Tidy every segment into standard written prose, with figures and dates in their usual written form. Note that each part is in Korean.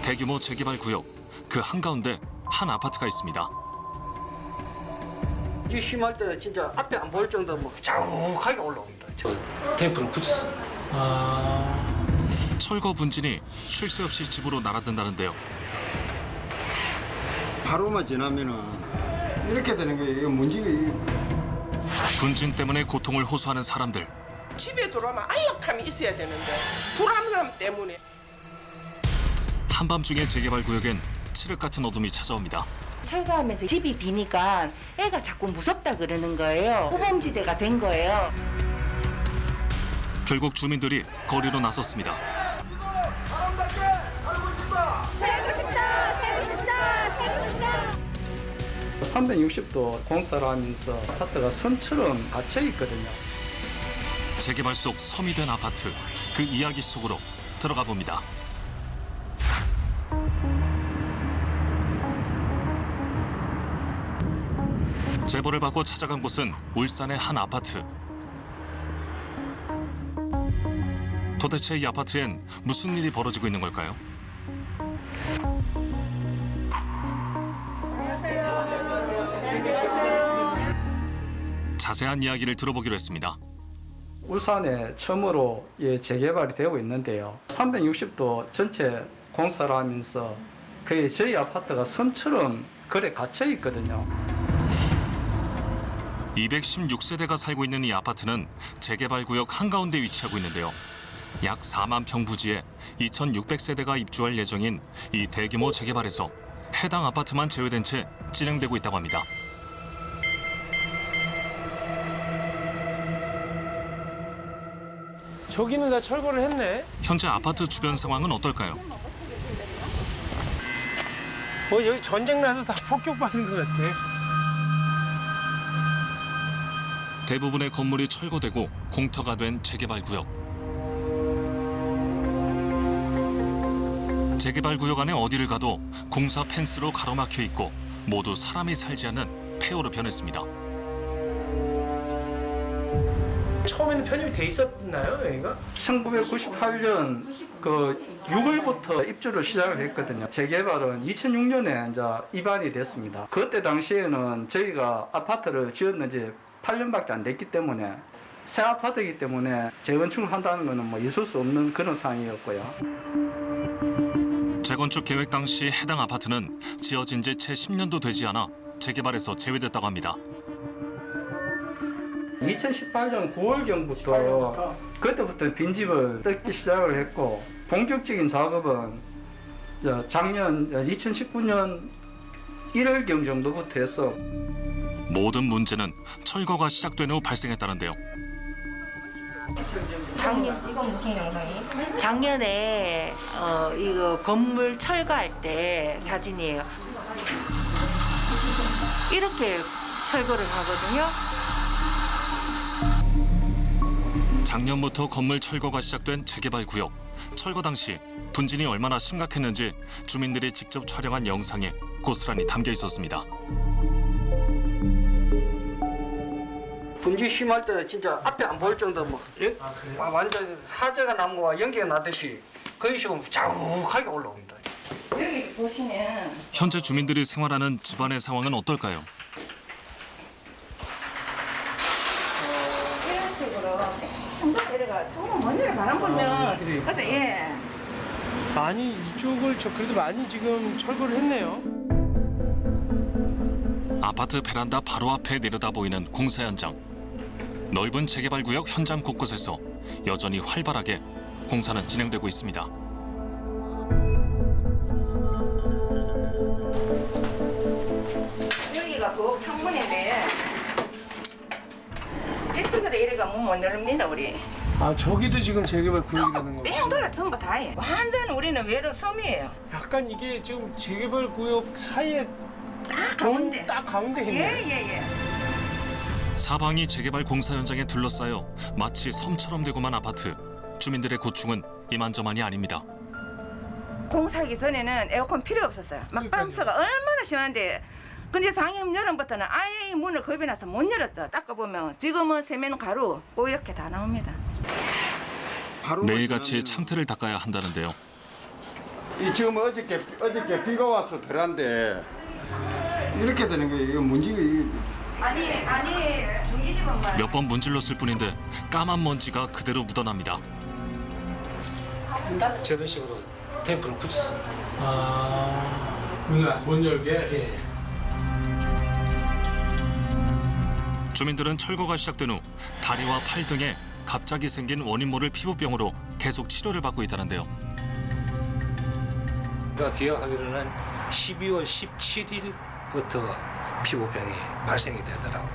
대규모 재개발 구역 그 한가운데 한 아파트가 있습니다. 이 심할 때 진짜 앞에 안 보일 정도로 뭐 자욱하게 올라옵니다. 테이프를 붙였어요. 철거 분진이 쉴 새 없이 집으로 날아든다는데요. 하루만 지나면은 이렇게 되는 거예요. 이게 문제가 이게. 분진 때문에 고통을 호소하는 사람들. 집에 들어오면 안락함이 있어야 되는데 불안감 때문에. 한밤중에 재개발 구역엔 칠흑 같은 어둠이 찾아옵니다. 철거하면서 집이 비니까 애가 자꾸 무섭다 그러는 거예요. 후범지대가 된 거예요. 결국 주민들이 거리로 나섰습니다. 360도 공사를 하면서 아파트가 섬처럼 갇혀 있거든요. 재개발 속 섬이 된 아파트, 그 이야기 속으로 들어가 봅니다. 제보를 받고 찾아간 곳은 울산의 한 아파트. 도대체 이 아파트엔 무슨 일이 벌어지고 있는 걸까요? 자세한 이야기를 들어보기로 했습니다. 울산에 처음으로 재개발이 되고 있는데요. 360도 전체 공사를 하면서 거의 저희 아파트가 섬처럼 거래 갇혀 있거든요. 216세대가 살고 있는 이 아파트는 재개발 구역 한가운데 위치하고 있는데요. 약 4만 평 부지에 2,600세대가 입주할 예정인 이 대규모 재개발에서 해당 아파트만 제외된 채 진행되고 있다고 합니다. 저기는 다 철거를 했네. 현재 아파트 주변 상황은 어떨까요? 뭐 여기 전쟁 나서 다 폭격받은 것 같아. 대부분의 건물이 철거되고 공터가 된 재개발 구역. 재개발 구역 안에 어디를 가도 공사 펜스로 가로막혀 있고 모두 사람이 살지 않는 폐허로 변했습니다. 처음에는 편입이 돼 있었나요, 여기가? 1998년 그 6월부터 입주를 시작을 했거든요. 재개발은 2006년에 이제 입안이 됐습니다. 그때 당시에는 저희가 아파트를 지었는 지 8년밖에 안 됐기 때문에 새 아파트이기 때문에 재건축을 한다는 것은 뭐 있을 수 없는 그런 상황이었고요. 재건축 계획 당시 해당 아파트는 지어진 지 채 10년도 되지 않아 재개발에서 제외됐다고 합니다. 2018년 9월경부터 그때부터 빈집을 뜯기 시작을 했고 본격적인 작업은 작년 2019년 1월경 정도부터 해서 모든 문제는 철거가 시작된 후 발생했다는데요. 이건 무슨 영상이? 작년에 이거 건물 철거할 때 사진이에요. 이렇게 철거를 하거든요. 작년부터 건물 철거가 시작된 재개발 구역. 철거 당시 분진이 얼마나 심각했는지 주민들이 직접 촬영한 영상에 고스란히 담겨 있었습니다. 분지 심할 때 진짜 앞에 안 보일 정도로 뭐 완전 하재가 나무와 연기가 나듯이 그런 식으로 자욱하게 올라옵니다. 여기 보시면 현재 주민들이 생활하는 집안의 상황은 어떨까요? 이런 식으로 한번 내려가 조금 먼 데로 바람 불면 그래서 예. 많이 이쪽을 그래도 많이 지금 철거를 했네요. 아파트 베란다 바로 앞에 내려다 보이는 공사 현장. 넓은 재개발 구역 현장 곳곳에서 여전히 활발하게 공사는 진행되고 있습니다. 여기가 부엌 창문인데 이쪽으로 이래가 문 못 열립니다 우리. 아 저기도 지금 재개발 구역이라는 거죠? 뺑 돌아 전부 다 해. 완전 우리는 외로운 섬이에요. 약간 이게 지금 재개발 구역 사이에 가운데. 딱 가운데 있네. 예예예. 사방이 재개발 공사 현장에 둘러싸여 마치 섬처럼 되고만 아파트. 주민들의 고충은 이만저만이 아닙니다. 공사하기 전에는 에어컨 필요 없었어요. 막 방수가 얼마나 시원한데. 근데 작년 여름부터는 아예 이 문을 겁이 나서 못 열었죠. 닦아보면 지금은 세면 가루 뽀얗게 다 나옵니다. 하루만 매일같이 지나면은 창틀을 닦아야 한다는데요. 이 지금 어저께 비가 와서 덜한데 이렇게 되는 게 이거 문제가 아니 중기집은 몇 번 문질렀을 뿐인데 까만 먼지가 그대로 묻어납니다. 저런 식으로 테이프를 붙였습니다. 문을 못 열게? 예. 주민들은 철거가 시작된 후 다리와 팔 등에 갑자기 생긴 원인 모를 피부병으로 계속 치료를 받고 있다는데요. 제가 기억하기로는 12월 17일부터 피부병이 발생이 되더라고요.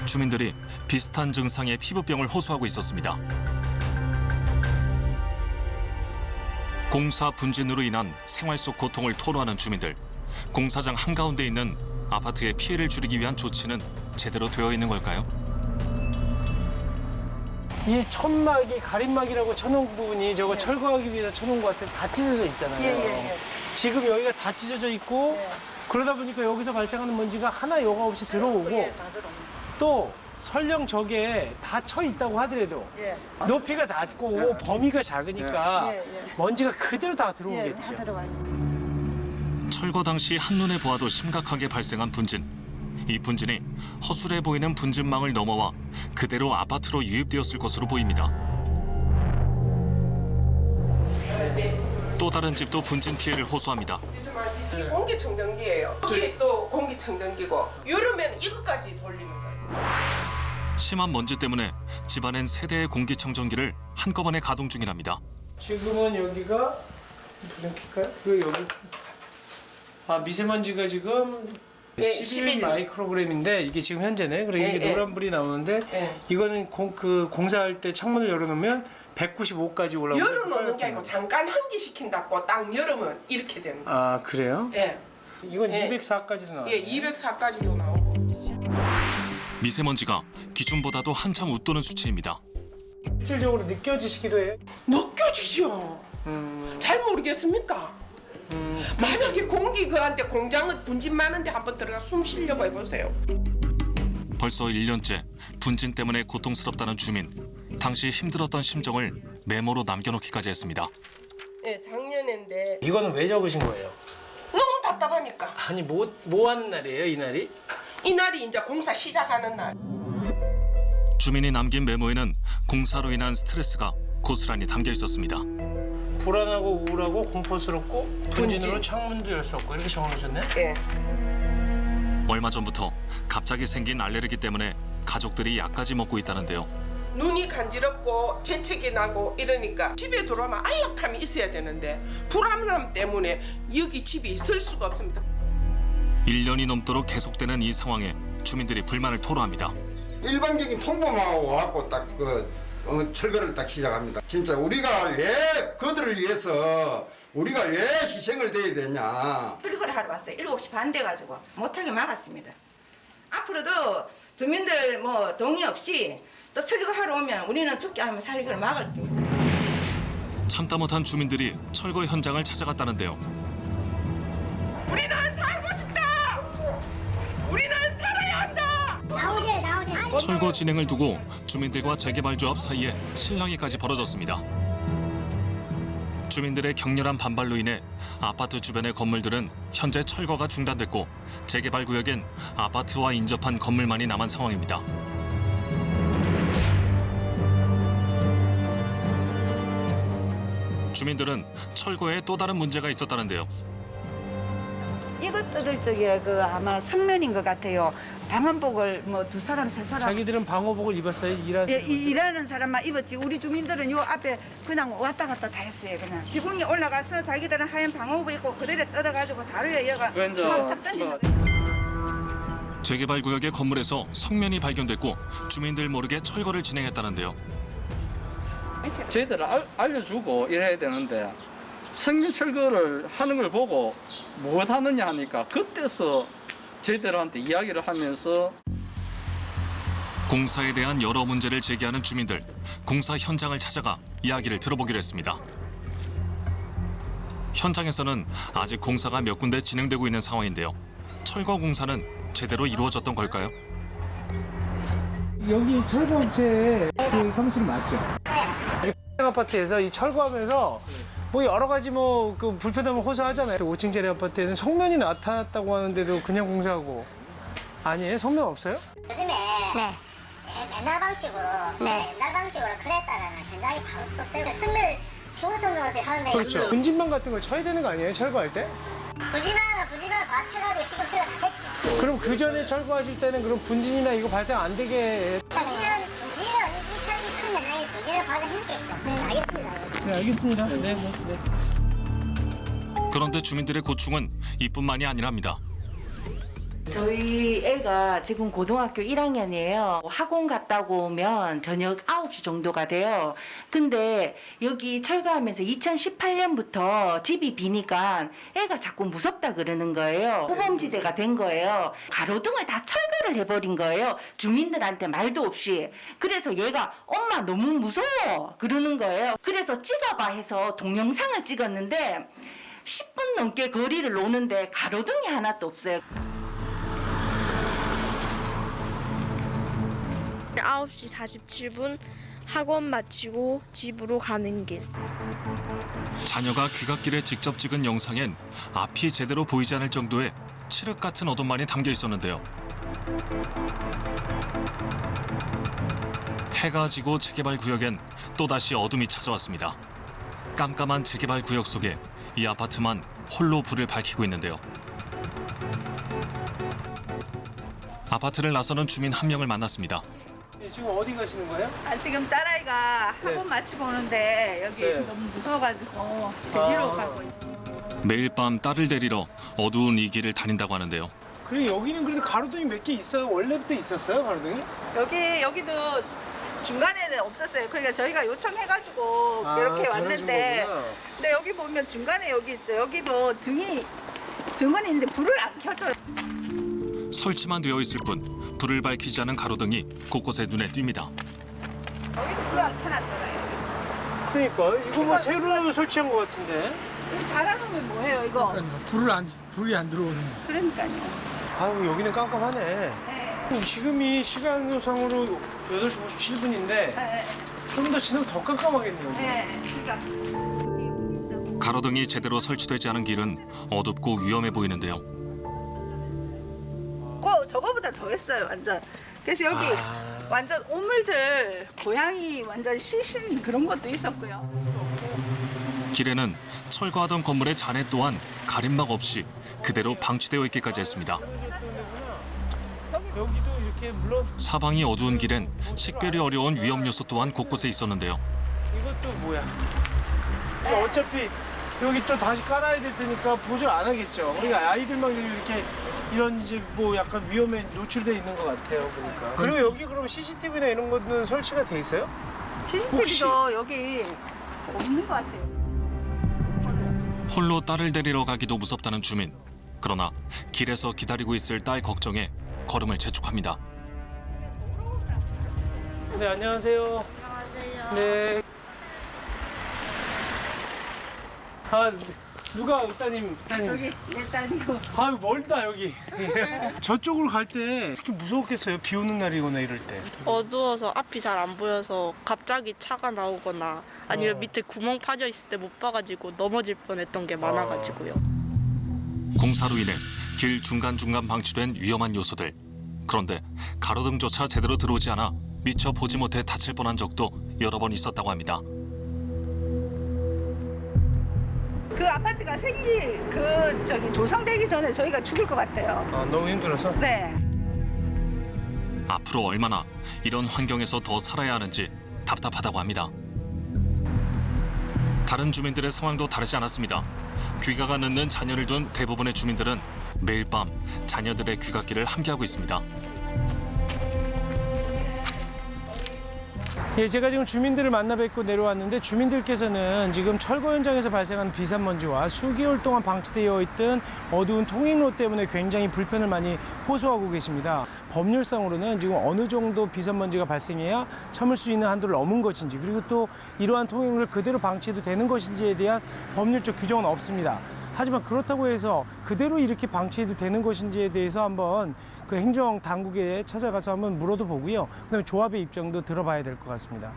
주민들이 비슷한 증상의 피부병을 호소하고 있었습니다. 공사 분진으로 인한 생활 속 고통을 토로하는 주민들. 공사장 한가운데 있는 아파트의 피해를 줄이기 위한 조치는 제대로 되어 있는 걸까요? 이 천막이 가림막이라고 쳐놓은 부분이 저거 철거하기 위해서 쳐놓은 것 같은데 다 찢어져 있잖아요. 지금 여기가 다 찢어져 있고 그러다 보니까 여기서 발생하는 먼지가 하나 여과 없이 들어오고 또 설령 저게 다 쳐 있다고 하더라도 높이가 낮고 범위가 작으니까 먼지가 그대로 다 들어오겠죠. 철거 당시 한눈에 보아도 심각하게 발생한 분진. 이 분진이 허술해 보이는 분진망을 넘어와 그대로 아파트로 유입되었을 것으로 보입니다. 또 다른 집도 분진 피해를 호소합니다. 이 공기청정기예요. 이게 또 공기청정기고 여름에는 이것까지 돌리는 거예요. 심한 먼지 때문에 집안엔 세 대의 공기청정기를 한꺼번에 가동 중이랍니다. 지금은 여기가 불좀 켤까요? 여기 미세먼지가 지금 11 마이크로그램인데 이게 지금 현재네. 그리고 이게 노란불이 나오는데 이거는 공사할 때 창문을 열어놓으면 195까지 올라오고. 열어놓는 게 아니고 잠깐 환기시킨다고 딱 열으면 이렇게 되는 거예요. 아 그래요? 예. 이건 204까지도 나와요. 예, 204까지도 나오고. 미세먼지가 기준보다도 한참 웃도는 수치입니다. 실질적으로 느껴지시기도 해요? 느껴지죠. 잘 모르겠습니까? 만약에 공기 그한테 공장은 분진 많은데 한번 들어가 숨 쉬려고 해보세요. 벌써 1년째 분진 때문에 고통스럽다는 주민. 당시 힘들었던 심정을 메모로 남겨놓기까지 했습니다. 예, 작년인데 이거는 왜 적으신 거예요? 너무 답답하니까. 아니 뭐 하는 날이에요 이 날이? 이날이 이제 공사 시작하는 날. 주민이 남긴 메모에는 공사로 인한 스트레스가 고스란히 담겨 있었습니다. 불안하고 우울하고 공포스럽고 분진으로 분진. 창문도 열 수 없고 이렇게 적어놓으셨네? 예. 얼마 전부터 갑자기 생긴 알레르기 때문에 가족들이 약까지 먹고 있다는데요. 눈이 간지럽고 재채기 나고 이러니까 집에 들어오면 안락함이 있어야 되는데 불안함 때문에 여기 집에 있을 수가 없습니다. 1년이 넘도록 계속되는 이 상황에 주민들이 불만을 토로합니다. 일반적인 통보만 와갖고 딱 철거를 딱 시작합니다. 진짜 우리가 왜 그들을 위해서 우리가 왜 희생을 해야 되냐. 철거를 하러 왔어요. 7시 반 돼가지고 못하게 막았습니다. 앞으로도 주민들 뭐 동의 없이 또 철거하러 오면 우리는 죽게 하면 살기를 막을 겁니다. 참다 못한 주민들이 철거 현장을 찾아갔다는데요. 우리는 살고 싶다. 우리는 살아야 한다. 철거 진행을 두고 주민들과 재개발조합 사이에 실랑이까지 벌어졌습니다. 주민들의 격렬한 반발로 인해 아파트 주변의 건물들은 현재 철거가 중단됐고 재개발 구역엔 아파트와 인접한 건물만이 남은 상황입니다. 주민들은 철거에 또 다른 문제가 있었다는데요. 이것들 저기 아마 성면인 것 같아요. 방한복을 뭐 2사람 3사람 자기들은 방호복을 입었어요 일하는 일하는 사람만 입었지. 우리 주민들은 요 앞에 그냥 왔다 갔다 다 했어요. 그냥 지붕이 올라가서 자기들은 하얀 방호복 입고 그대로 뜯어가지고 다루에 여가 탁 던진다. 재개발 구역의 건물에서 성면이 발견됐고 주민들 모르게 철거를 진행했다는데요. 저희들 알려주고 이래야 되는데 성면 철거를 하는 걸 보고 뭐 하느냐 하니까 그때서 저희들한테 이야기를 하면서 공사에 대한 여러 문제를 제기하는 주민들, 공사 현장을 찾아가 이야기를 들어보기로 했습니다. 현장에서는 아직 공사가 몇 군데 진행되고 있는 상황인데요. 철거 공사는 제대로 이루어졌던 걸까요? 여기 철거업체의 그 성실 맞죠? 네. 아파트에서 이 철거하면서 뭐 여러 가지 뭐 그 불편함을 호소하잖아요. 5층짜리 아파트에는 성면이 나타났다고 하는데도 그냥 공사하고 아니에요? 성면 없어요? 요즘에 네. 옛날 방식으로 네. 옛날 방식으로 그랬다라는 현장이 바로 스톱 때문에 승률 최우선으로 하는데 그렇죠. 분진망 같은 거 쳐야 되는 거 아니에요? 철거할 때? 분지만 다 쳐가지고 지금 철거 다 했죠. 그럼 그 전에 철거하실 때는 그럼 분진이나 이거 발생 안 되게 분지는 이 철이 큰 현장에 분지를 발생했겠죠. 네, 알겠습니다. 네, 알겠습니다. 네. 그런데 주민들의 고충은 이뿐만이 아니랍니다. 저희 애가 지금 고등학교 1학년이에요. 학원 갔다고 오면 저녁 9시 정도가 돼요. 근데 여기 철거하면서 2018년부터 집이 비니까 애가 자꾸 무섭다 그러는 거예요. 호범지대가 된 거예요. 가로등을 다 철거를 해버린 거예요. 주민들한테 말도 없이. 그래서 얘가 엄마 너무 무서워 그러는 거예요. 그래서 찍어봐 해서 동영상을 찍었는데 10분 넘게 거리를 노는데 가로등이 하나도 없어요. 9시 47분 학원 마치고 집으로 가는 길. 자녀가 귀갓길에 직접 찍은 영상엔 앞이 제대로 보이지 않을 정도의 칠흑 같은 어둠만이 담겨 있었는데요. 해가 지고 재개발 구역엔 또다시 어둠이 찾아왔습니다. 깜깜한 재개발 구역 속에 이 아파트만 홀로 불을 밝히고 있는데요. 아파트를 나서는 주민 한 명을 만났습니다. 지금 어디 가시는 거예요? 지금 딸아이가 학원 마치고 오는데 여기 네. 너무 무서워가지고 데리러 가고 있어요. 매일 밤 딸을 데리러 어두운 이 길을 다닌다고 하는데요. 그리고 여기는 그래도 가로등이 몇 개 있어요? 원래부터 있었어요, 가로등이? 여기도 중간에는 없었어요. 그러니까 저희가 요청해가지고 이렇게 왔는데, 그래가지고 근데 여기 보면 중간에 여기 있죠. 여기도 등은 있는데 불을 안 켜줘요. 설치만 되어 있을 뿐 불을 밝히지 않은 가로등이 곳곳에 눈에 띕니다. 여기도 불을 안 켜놨잖아요. 그러니까 이거 뭐 새로 설치한 것 같은데. 이거 달아놓으면 뭐예요, 이거? 불이 안 들어오는. 그러니까요. 아유 여기는 깜깜하네. 네. 지금이 시간상으로 8시 57분인데 네. 좀 더 지나면 더 깜깜하겠네요. 네. 그러니까. 가로등이 제대로 설치되지 않은 길은 어둡고 위험해 보이는데요. 저거보다 더 했어요, 완전. 그래서 여기 완전 오물들, 고양이 완전 시신 그런 것도 있었고요. 길에는 철거하던 건물의 잔해 또한 가림막 없이 그대로 방치되어 있기까지 했습니다. 여기도 이렇게 물론 사방이 어두운 길엔 식별이 어려운 위험 요소 또한 곳곳에 있었는데요. 이것도 뭐야? 어차피 여기 또 다시 깔아야 될 테니까 보존 안 하겠죠. 우리가 아이들만 이렇게 이런 이제 뭐 약간 위험에 노출돼 있는 것 같아요, 보니까. 그리고 여기 그럼 CCTV나 이런 것들은 설치가 돼 있어요? CCTV도 여기 없는 것 같아요. 홀로 딸을 데리러 가기도 무섭다는 주민. 그러나 길에서 기다리고 있을 딸 걱정에 걸음을 재촉합니다. 네, 안녕하세요. 네. 누가 따님? 여기 내 딸이고. 멀다 여기. 저쪽으로 갈 때 특히 무서웠겠어요. 비 오는 날이거나 이럴 때. 어두워서 앞이 잘 안 보여서 갑자기 차가 나오거나 아니면 밑에 구멍 파져 있을 때 못 봐가지고 넘어질 뻔했던 게 많아가지고요. 공사로 인해 길 중간중간 방치된 위험한 요소들. 그런데 가로등조차 제대로 들어오지 않아 미처 보지 못해 다칠 뻔한 적도 여러 번 있었다고 합니다. 그 아파트가 조성되기 전에 저희가 죽을 것 같아요. 너무 힘들어서? 네. 앞으로 얼마나 이런 환경에서 더 살아야 하는지 답답하다고 합니다. 다른 주민들의 상황도 다르지 않았습니다. 귀가가 늦는 자녀를 둔 대부분의 주민들은 매일 밤 자녀들의 귀갓길을 함께하고 있습니다. 예, 제가 지금 주민들을 만나 뵙고 내려왔는데 주민들께서는 지금 철거 현장에서 발생한 비산먼지와 수개월 동안 방치되어 있던 어두운 통행로 때문에 굉장히 불편을 많이 호소하고 계십니다. 법률상으로는 지금 어느 정도 비산먼지가 발생해야 참을 수 있는 한도를 넘은 것인지, 그리고 또 이러한 통행로를 그대로 방치해도 되는 것인지에 대한 법률적 규정은 없습니다. 하지만 그렇다고 해서 그대로 이렇게 방치해도 되는 것인지에 대해서 한번 그 행정 당국에 찾아가서 한번 물어도 보고요. 그다음에 조합의 입장도 들어봐야 될 것 같습니다.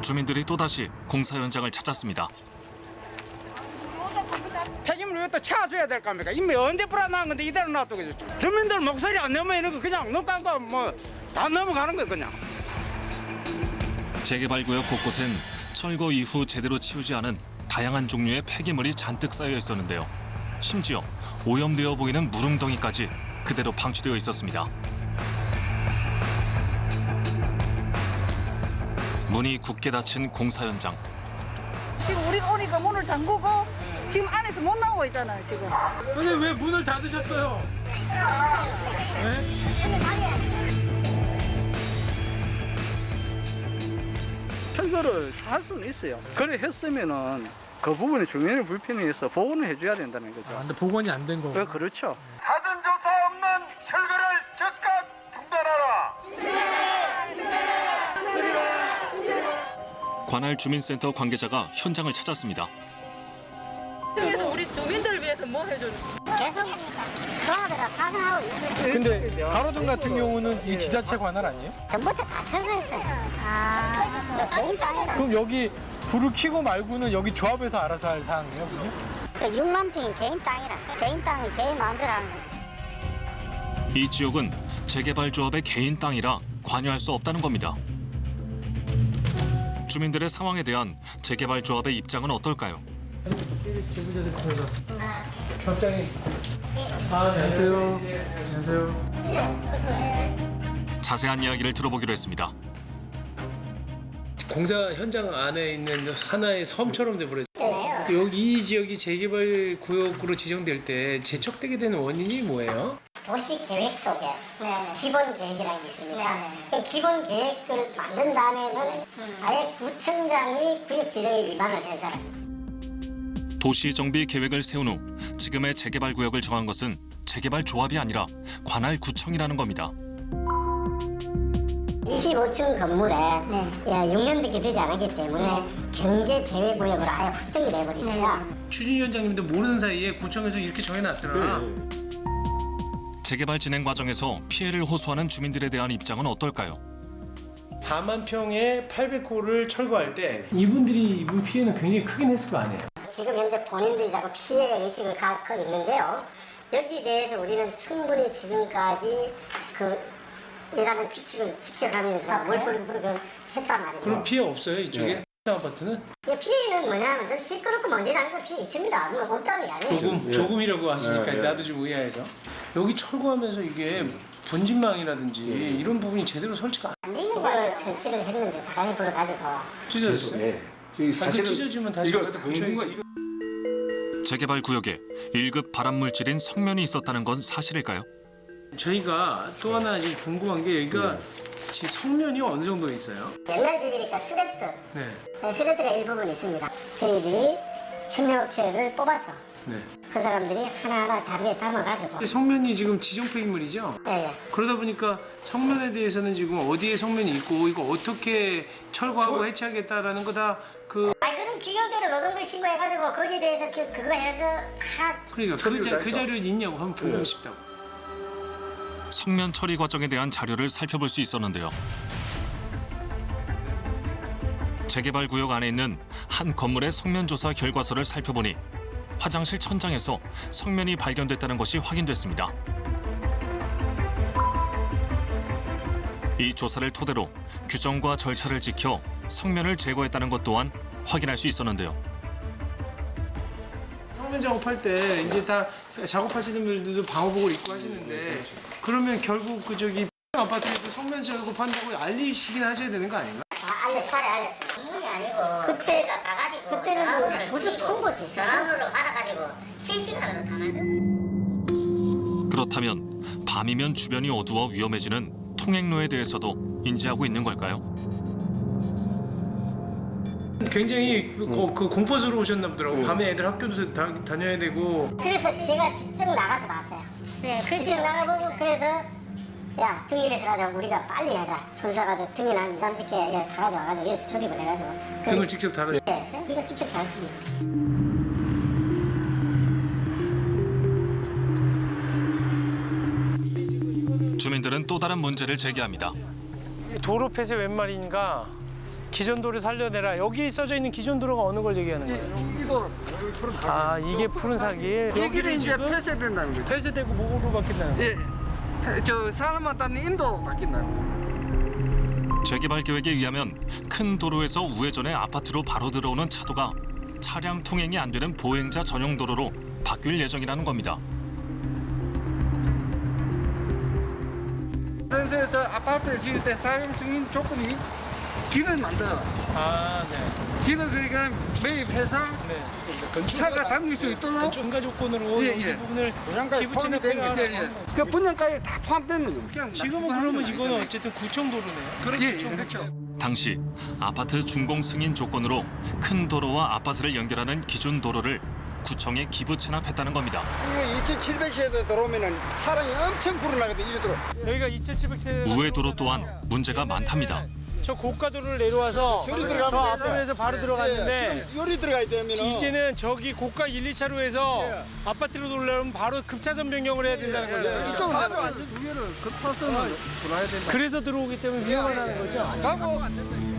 주민들이 또다시 공사 현장을 찾았습니다. 폐기물 이것도 채워줘야 될 겁니까? 이미 언제 불어난 건데 이대로 놔두고 주민들 목소리 안 내면 이런 거 그냥 눈 감고 뭐 다 넘어가는 거예요 그냥. 재개발 구역 곳곳엔 철거 이후 제대로 치우지 않은 다양한 종류의 폐기물이 잔뜩 쌓여 있었는데요. 심지어 오염되어 보이는 무릉덩이까지 그대로 방치되어 있었습니다. 문이 굳게 닫힌 공사 현장. 지금 우리 오니까 문을 잠그고 지금 안에서 못 나오고 있잖아요 지금. 근데 왜 문을 닫으셨어요? 철거를 할 수는 있어요. 그래 했으면은 그 부분에 주민의 불편이 있어 보호는 해줘야 된다는 거죠. 근데 복원이 안 된 거고. 그렇죠. 사전조사 없는 철거를 즉각 중단하라. 관할 주민센터 관계자가 현장을 찾았습니다. 그래서 우리 주민들을 위해서 뭐 해주는? 계속 조합에다 파생하고 있어요. 근데 가로등 같은 경우는 이 지자체 관할 아니에요? 전부터 다 철거했어요. 아, 개인 땅이라. 그럼 여기 불을 켜고 말고는 여기 조합에서 알아서 할 사항이에요, 그냥? 6만 평이 개인 땅이라. 개인 땅은 개인 마음대로 하는 거예요. 이 지역은 재개발 조합의 개인 땅이라 관여할 수 없다는 겁니다. 주민들의 상황에 대한 재개발 조합의 입장은 어떨까요? 제보자들 들어갔어. 조합장님. 안녕하세요. 안녕하세요. 자세한 이야기를 들어보기로 했습니다. 공사 현장 안에 있는 하나의 섬처럼 돼버렸죠. 여기 이 지역이 재개발 구역으로 지정될 때 재척되게 되는 원인이 뭐예요? 도시 계획 속에 기본 계획이라는 게 있습니다. 그 기본 계획을 만든 다음에는 아예 구청장이 구역 지정에 위반을 해서 도시 정비 계획을 세운 후 지금의 재개발 구역을 정한 것은 재개발 조합이 아니라 관할 구청이라는 겁니다. 25층 건물에 6년밖에 되지 않았기 때문에 경제 제외 구역으로 아예 확정이 돼버립니다. 추진위원장님도 모르는 사이에 구청에서 이렇게 정해놨더라. 재개발 진행 과정에서 피해를 호소하는 주민들에 대한 입장은 어떨까요? 4만 평에 800호를 철거할 때 이분들이 입은 피해는 굉장히 크긴 했을 거 아니에요. 지금 현재 본인들이 자꾸 피해 의식을 갖고 있는데요. 여기에 대해서 우리는 충분히 지금까지 그 일하는 규칙을 지켜가면서 뭘 부르고 했단 말이에요. 그럼 피해 없어요 이쪽에? 아파트는? 피해는 뭐냐면 좀 시끄럽고 먼지 나는 거 피해 있습니다. 뭐 없다는 게 아니에요. 조금이라고 하시니까 나도 좀 의아해서. 여기 철거하면서 이게 분진망이라든지 이런 부분이 제대로 설치가 안 되는 걸 설치를 했는데 바람이 불어가지고 찢어졌어요? 사실 찢어지면 다시 갖다 붙여야지. 재개발 구역에 1급 발암물질인 성면이 있었다는 건 사실일까요? 저희가 또 하나 지금 궁금한 게 여기가 지금 성면이 어느 정도 있어요? 옛날 집이니까 스레트 네. 스레트가 일부분 있습니다. 저희들이 협력업체를 뽑아서 그 사람들이 하나하나 자리에 담아가지고 성면이 지금 지정 폐기물이죠? 예. 그러다 보니까 성면에 대해서는 지금 어디에 성면이 있고 이거 어떻게 철거하고 해체하겠다라는 거다 그럼 규정대로 노동부에 신고해가지고 거기에 대해서 그거 해서 다 그러니까 그 자료 있냐고 한번 보고 싶다고. 성면 처리 과정에 대한 자료를 살펴볼 수 있었는데요. 재개발 구역 안에 있는 한 건물의 성면 조사 결과서를 살펴보니 화장실 천장에서 성면이 발견됐다는 것이 확인됐습니다. 이 조사를 토대로 규정과 절차를 지켜 성면을 제거했다는 것 또한 확인할 수 있었는데요. 성면 작업할 때 이제 다 작업하시는 분들도 방호복을 입고 하시는데 그러면 결국 그 저기 아파트에서 성면 작업한다고 알리시긴 하셔야 되는 거 아닌가? 알렸어요. 전문이 아니고 그때가 가가지고 그때는 무조 통보지. 전화번호를 받아가지고 실시간으로 다 만들고. 그렇다면 밤이면 주변이 어두워 위험해지는 통행로에 대해서도 인지하고 있는 걸까요? 굉장히 그 공포스러우셨나 보더라고. 밤에 애들 학교도 다녀야 되고. 그래서 제가 직접 나가서 봤어요. 네, 직접 나가보고 그래서 야 등일해서 가자고 우리가 빨리 하자. 손잡아가지고 등일 한 20-30개 사가지고 와가지고 여기서 조립을 해가지고 등을 직접 달아줘. 네, 우리가 직접 달았습니다. 주민들은 또 다른 문제를 제기합니다. 도로 폐쇄 웬 말인가? 기존 도로 살려내라. 여기 써져 있는 기존 도로가 어느 걸 얘기하는 거예요? 이거 아, 이게 푸른사길. 여기는 이제 지금 폐쇄된다는 거죠. 폐쇄되고 뭐로 바뀐다는 거예요? 예. 저 사람만 닿는 인도 바뀐다는 거죠. 재개발 계획에 의하면 큰 도로에서 우회전해 아파트로 바로 들어오는 차도가 차량 통행이 안 되는 보행자 전용 도로로 바뀔 예정이라는 겁니다. 전세에서 아파트를 지을 때 사용 승인 조건이 길을 만들어. 아, 네. 길을 그러니까 매입해서 네. 차가 다닐 수 있도록 건축가 조건으로 예, 이 예. 부분을 분양가에 기부채나 포함이 되는 폐가하는 거죠. 거. 그 분양가에 다 포함되는 거예요. 지금은 그러면 이거는 어쨌든 구청 도로네요. 그렇죠. 그렇죠. 당시 아파트 준공 승인 조건으로 큰 도로와 아파트를 연결하는 기존 도로를 구청에 기부 체납했다는 겁니다. 이게 2,700세대 들어오면은 사람이 엄청 불어나거든 이리 들어. 여기가 2,700세대. 우회 도로 또한 문제가 많답니다. 저 고가도로를 내려와서 저리 저 들어가면 앞면에서 바로 들어갔는데 요리 들어가야 되면 이제는 저기 고가 1, 2차로에서 예. 아파트로 돌려면 바로 급차선 변경을 해야 된다는 거잖아요. 이쪽은 완전 위에를 급파선을 돌아야 된다. 그래서 들어오기 때문에 위험하다는 거죠.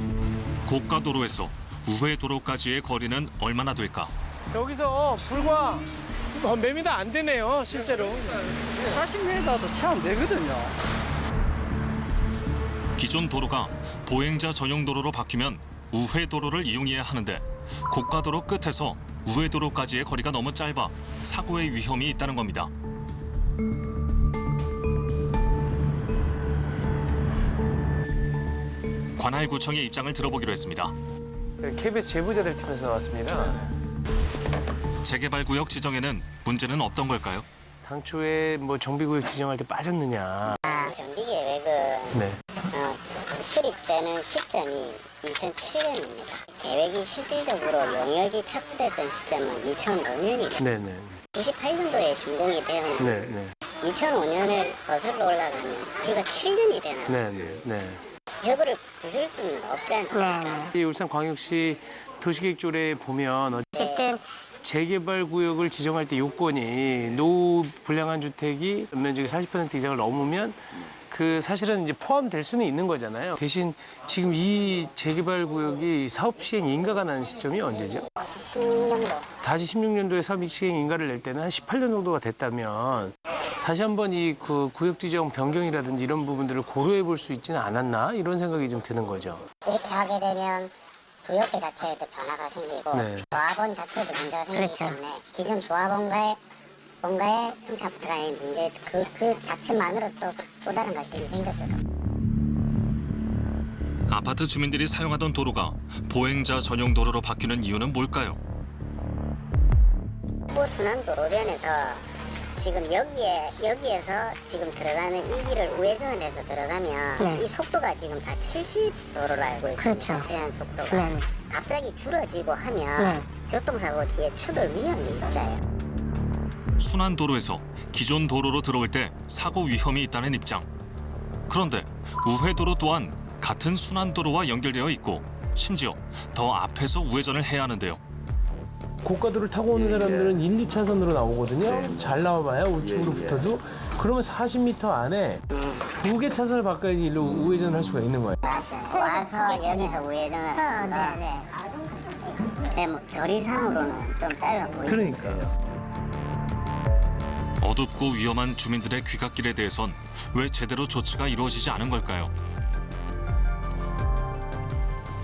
고가 도로에서 우회 도로까지의 거리는 얼마나 될까? 여기서 불과 몇 미터 안 되네요, 실제로. 40m도 채 안 되거든요. 기존 도로가 보행자 전용 도로로 바뀌면 우회 도로를 이용해야 하는데 고가 도로 끝에서 우회 도로까지의 거리가 너무 짧아 사고의 위험이 있다는 겁니다. 관할구청의 입장을 들어보기로 했습니다. KBS 제보자들 팀에서 나왔습니다. 재개발 구역 지정에는 문제는 없던 걸까요? 당초에 뭐 정비구역 지정할 때 빠졌느냐. 정비 계획은 네. 수립되는 시점이 2007년입니다. 계획이 실질적으로 용역이 착수됐던 시점은 2005년이고 네네. 98년도에 준공이 되었는데 네네. 2005년을 거슬러 올라가면 우리가 7년이 되나 네네. 네. 벽을 부술 수는 없지 않습니까? 이 울산광역시 도시계획조례에 보면 어쨌든 재개발 구역을 지정할 때 요건이 노후 불량한 주택이 면적이 40% 이상을 넘으면 그 사실은 이제 포함될 수는 있는 거잖아요. 대신 지금 이 재개발 구역이 사업 시행 인가가 나는 시점이 언제죠? 16년도 다시 16년도에 사업 시행 인가를 낼 때는 한 18년 정도가 됐다면 다시 한번 이 그 구역 지정 변경이라든지 이런 부분들을 고려해 볼 수 있지는 않았나 이런 생각이 좀 드는 거죠. 이렇게 하게 되면 구역계 자체에도 변화가 생기고 네. 조합원 자체에도 문제가 생기기 때문에 기존 조합원과의 뭔가의 평차 아파트가 아닌 문제 그 자체만으로 또 다른 갈등이 생겼을 겁니다. 아파트 주민들이 사용하던 도로가 보행자 전용 도로로 바뀌는 이유는 뭘까요? 순환도로변에서 지금 여기에서 지금 들어가는 이 길을 우회전을 해서 들어가면 이 속도가 지금 다 70도로로 알고 있습니다. 제한 속도가. 갑자기 줄어지고 하면 교통사고 뒤에 추돌 위험이 있어요. 순환 도로에서 기존 도로로 들어올 때 사고 위험이 있다는 입장. 그런데 우회 도로 또한 같은 순환 도로와 연결되어 있고 심지어 더 앞에서 우회전을 해야 하는데요. 고가도를 타고 오는 사람들은 1, 2차선으로 나오거든요. 잘 나와봐야 우측으로부터도. 그러면 40m 안에 2개 차선을 바꿔야지 일로 우회전을 할 수가 있는 거예요. 와서 여기서 우회전을 하다가 네, 뭐 거리상으로는 좀 짧아 보이죠. 그러니까. 어둡고 위험한 주민들의 귀갓길에 대해선 왜 제대로 조치가 이루어지지 않은 걸까요?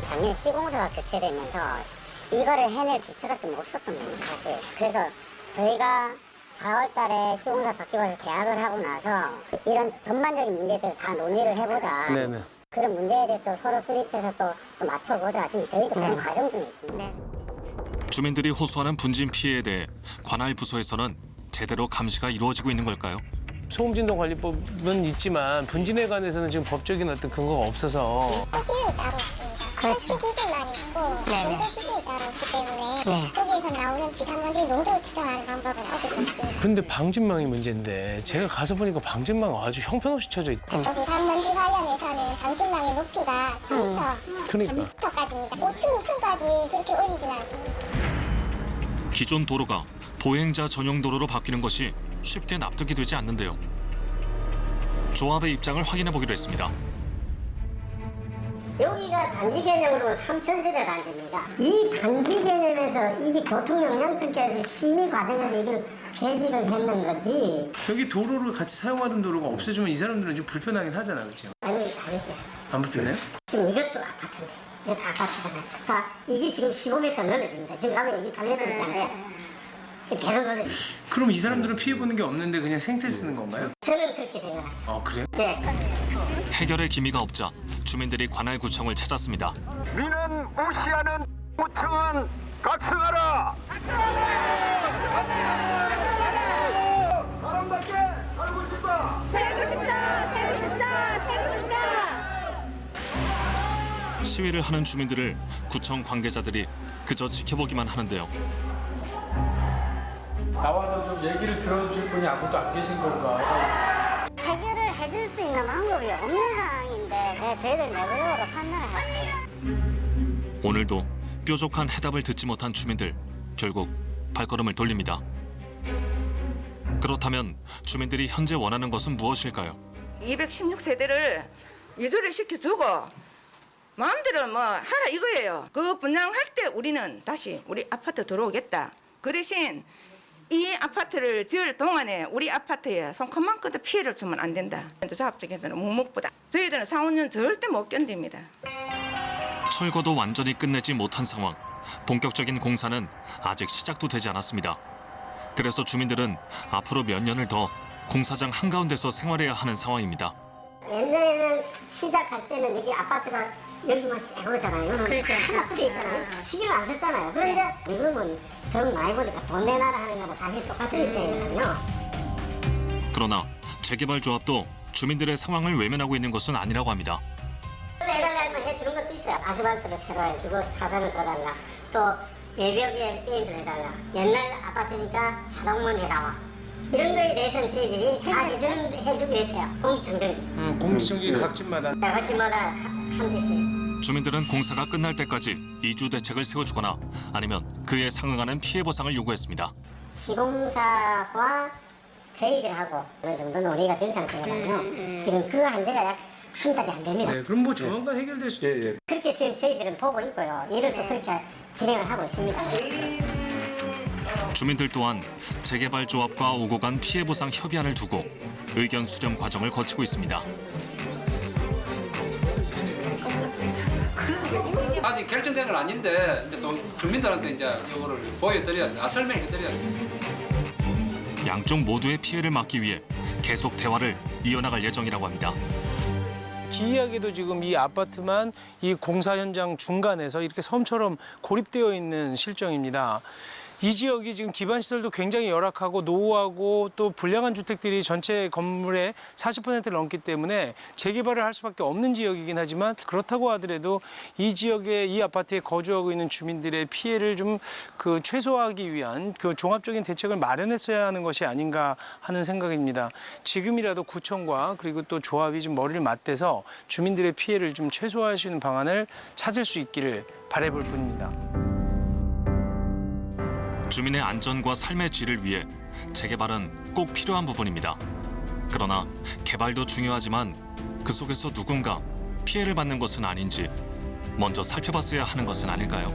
작년 시공사가 교체되면서 이거를 해낼 주체가 좀 없었던 겁니다, 사실. 그래서 저희가 4월 달에 시공사 바뀌고 해서 계약을 하고 나서 이런 전반적인 문제에 대해서 다 논의를 해보자. 네네. 그런 문제에 대해 또 서로 수립해서 또 맞춰보자. 지금 저희도 그런 과정 중에 있습니다. 주민들이 호소하는 분진 피해에 대해 관할 부서에서는 제대로 감시가 이루어지고 있는 걸까요? 소음진동관리법은 있지만 분진에 관해서는 지금 법적인 어떤 근거가 없어서. 기준이 따로 있습니다. 설치 기준만 있고 농도 기준이 따로 없기 때문에 거기에서 나오는 비상먼지 농도를 측정하는 방법은 아직 없습니다. 근데 방진망이 문제인데 제가 가서 보니까 방진망 아주 형편없이 쳐져 있다. 비상먼지 관련해서는 방진망의 높이가 3m, 그러니까. 3m까지입니다. 5층, 6층까지 그렇게 올리진 않습니다. 기존 도로가 보행자 전용 도로로 바뀌는 것이 쉽게 납득이 되지 않는데요. 조합의 입장을 확인해 보기로 했습니다. 여기가 단지 개념으로 3,000세대 단지입니다. 이 단지 개념에서 이게 교통영향평가에서 심의 과정에서 이걸 폐지를 했는 거지. 여기 도로를 같이 사용하던 도로가 없어지면 이 사람들은 좀 불편하긴 하잖아, 그렇죠? 아니 다르지. 안 불편해요? 지금 이것도 아파트네. 이것도 아파트잖아요. 자, 이게 지금 15m 넓어집니다. 지금 가면 여기 발레도밖에 안 돼요. 배로 넓어지. 그럼 이 사람들은 피해보는 게 없는데 그냥 생태 쓰는 건가요? 저는 그렇게 생각하죠. 아, 그래요? 네. 해결의 기미가 없자 주민들이 관할구청을 찾았습니다. 민원 무시하는 구청은 각성하라. 사람답게 살고 싶다. 살고 싶다. 살고 싶다. 살고 싶다. 시위를 하는 주민들을 구청 관계자들이 그저 지켜보기만 하는데요. 나와서 좀 얘기를 들어주실 분이 아무도 안 계신 건가? 해결을 해줄 수 있는 방법이 없는 상황인데 저희들 내부적으로 판단을 할게요. 오늘도 뾰족한 해답을 듣지 못한 주민들, 결국 발걸음을 돌립니다. 그렇다면 주민들이 현재 원하는 것은 무엇일까요? 216세대를 이주를 시켜주고 마음대로 뭐 하라 이거예요. 그 분양할 때 우리는 다시 우리 아파트 들어오겠다. 그 대신 이 아파트를 지을 동안에 우리 아파트에 손톱만큼도 피해를 주면 안 된다. 조합 쪽에서는 묵묵부다. 저희들은 4, 5년 절대 못 견딥니다. 철거도 완전히 끝내지 못한 상황. 본격적인 공사는 아직 시작도 되지 않았습니다. 그래서 주민들은 앞으로 몇 년을 더 공사장 한가운데서 생활해야 하는 상황입니다. 옛날에는 시작할 때는 이게 아파트가 여기만 쎄고 있잖아요. 그렇죠. 하나뿐이 있잖아요. 신경 안 썼잖아요. 그런데 지금은 돈 많이 보니까 돈 내놔라 하는 거랑 사실 똑같은 입장이거든요. 그러나 재개발조합도 주민들의 상황을 외면하고 있는 것은 아니라고 합니다. 해달라면 해주는 것도 있어요. 아스팔트를 새로 해주고 사선을 꺼달라. 또 외벽에 페인트를 해달라. 옛날 아파트니까 자동문 해라와. 이런 거에 대해서는 저희들이 다 해주기로 했어요. 공기청정기. 공기청정기 각 집마다. 각 집마다 한 대씩. 주민들은 공사가 끝날 때까지 이주 대책을 세워주거나 아니면 그에 상응하는 피해 보상을 요구했습니다. 시공사와 저희들하고 어느 정도 논의가 된 상태거든요. 지금 그 한제가 약 한 달이 안 됩니다. 네, 그럼 뭐 조만간 해결될 수도 있죠. 그렇게 지금 저희들은 보고 있고요. 일을 또 그렇게 진행을 하고 있습니다. 주민들 또한 재개발조합과 오고 간 피해 보상 협의안을 두고 의견 수렴 과정을 거치고 있습니다. 아직 결정된 건 아닌데 이제 또 주민들한테 이제 이거를 보여드려야지, 설명해드려야지. 양쪽 모두의 피해를 막기 위해 계속 대화를 이어나갈 예정이라고 합니다. 기이하게도 지금 이 아파트만 이 공사 현장 중간에서 이렇게 섬처럼 고립되어 있는 실정입니다. 이 지역이 지금 기반 시설도 굉장히 열악하고 노후하고 또 불량한 주택들이 전체 건물의 40%를 넘기 때문에 재개발을 할 수밖에 없는 지역이긴 하지만 그렇다고 하더라도 이 지역에 이 아파트에 거주하고 있는 주민들의 피해를 좀 최소화하기 위한 그 종합적인 대책을 마련했어야 하는 것이 아닌가 하는 생각입니다. 지금이라도 구청과 그리고 또 조합이 좀 머리를 맞대서 주민들의 피해를 좀 최소화할 수 있는 방안을 찾을 수 있기를 바라볼 뿐입니다. 주민의 안전과 삶의 질을 위해 재개발은 꼭 필요한 부분입니다. 그러나 개발도 중요하지만 그 속에서 누군가 피해를 받는 것은 아닌지 먼저 살펴봤어야 하는 것은 아닐까요?